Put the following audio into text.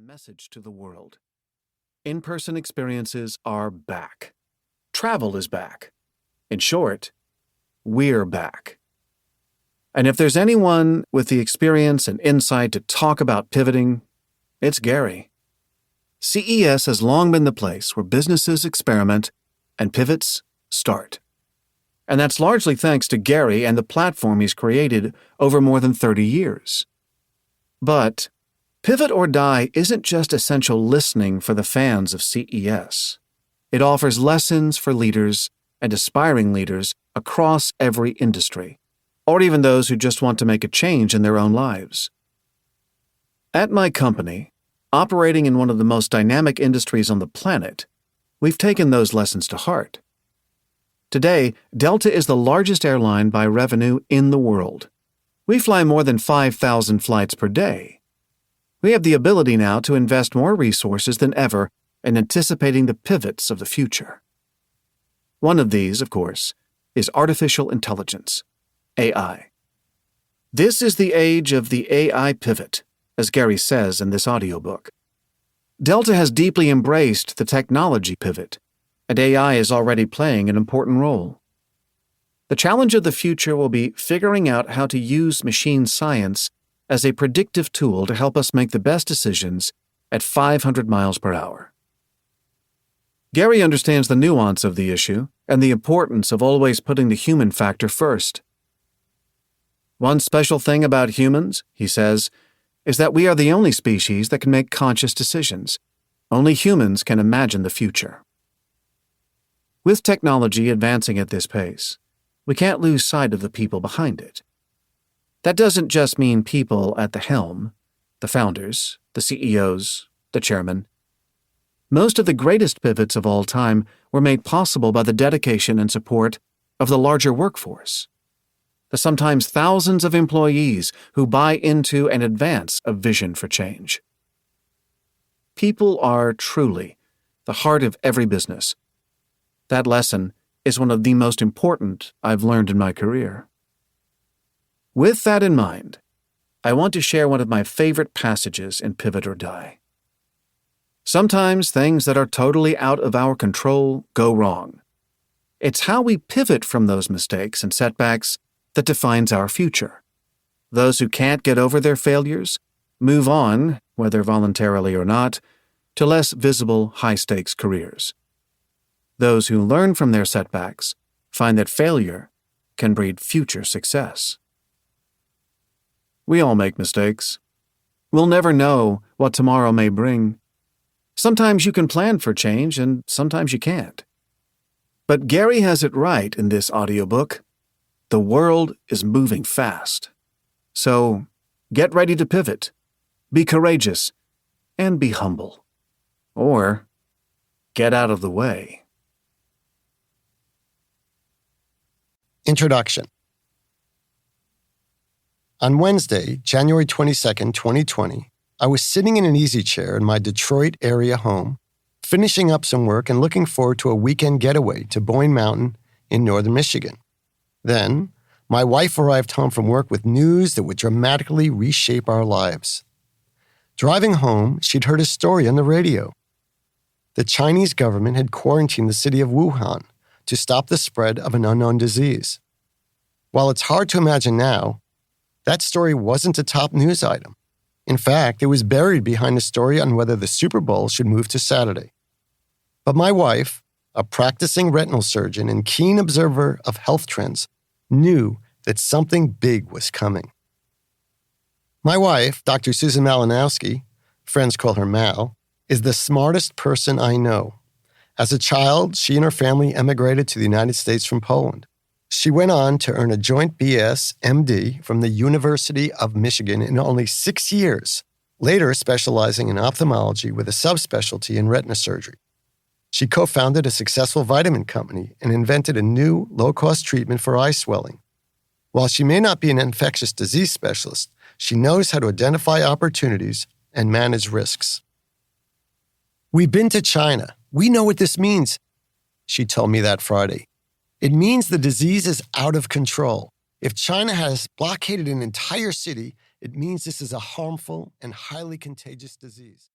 message to the world. In-person experiences are back. Travel is back. In short, we're back. And if there's anyone with the experience and insight to talk about pivoting, it's Gary. CES has long been the place where businesses experiment and pivots start. And that's largely thanks to Gary and the platform he's created over more than 30 years. But Pivot or Die isn't just essential listening for the fans of CES. It offers lessons for leaders and aspiring leaders across every industry, or even those who just want to make a change in their own lives. At my company, operating in one of the most dynamic industries on the planet, we've taken those lessons to heart. Today, Delta is the largest airline by revenue in the world. We fly more than 5,000 flights per day. We have the ability now to invest more resources than ever in anticipating the pivots of the future. One of these, of course, is artificial intelligence, AI. This is the age of the AI pivot, as Gary says in this audiobook. Delta has deeply embraced the technology pivot, and AI is already playing an important role. The challenge of the future will be figuring out how to use machine science as a predictive tool to help us make the best decisions at 500 miles per hour. Gary understands the nuance of the issue and the importance of always putting the human factor first. One special thing about humans, he says, is that we are the only species that can make conscious decisions. Only humans can imagine the future. With technology advancing at this pace, we can't lose sight of the people behind it. That doesn't just mean people at the helm, the founders, the CEOs, the chairman. Most of the greatest pivots of all time were made possible by the dedication and support of the larger workforce, the sometimes thousands of employees who buy into and advance a vision for change. People are truly the heart of every business. That lesson is one of the most important I've learned in my career. With that in mind, I want to share one of my favorite passages in Pivot or Die. Sometimes things that are totally out of our control go wrong. It's how we pivot from those mistakes and setbacks that defines our future. Those who can't get over their failures move on, whether voluntarily or not, to less visible, high-stakes careers. Those who learn from their setbacks find that failure can breed future success. We all make mistakes. We'll never know what tomorrow may bring. Sometimes you can plan for change, and sometimes you can't. But Gary has it right in this audiobook. The world is moving fast. So get ready to pivot, be courageous, and be humble. Or get out of the way. Introduction. On Wednesday, January 22nd, 2020, I was sitting in an easy chair in my Detroit area home, finishing up some work and looking forward to a weekend getaway to Boyne Mountain in northern Michigan. Then, my wife arrived home from work with news that would dramatically reshape our lives. Driving home, she'd heard a story on the radio. The Chinese government had quarantined the city of Wuhan to stop the spread of an unknown disease. While it's hard to imagine now, that story wasn't a top news item. In fact, it was buried behind a story on whether the Super Bowl should move to Saturday. But my wife, a practicing retinal surgeon and keen observer of health trends, knew that something big was coming. My wife, Dr. Susan Malinowski, friends call her Mal, is the smartest person I know. As a child, she and her family emigrated to the United States from Poland. She went on to earn a joint BS MD from the University of Michigan in only 6 years, later specializing in ophthalmology with a subspecialty in retina surgery. She co-founded a successful vitamin company and invented a new, low-cost treatment for eye swelling. While she may not be an infectious disease specialist, she knows how to identify opportunities and manage risks. "We've been to China. We know what this means," she told me that Friday. "It means the disease is out of control. If China has blockaded an entire city, it means this is a harmful and highly contagious disease."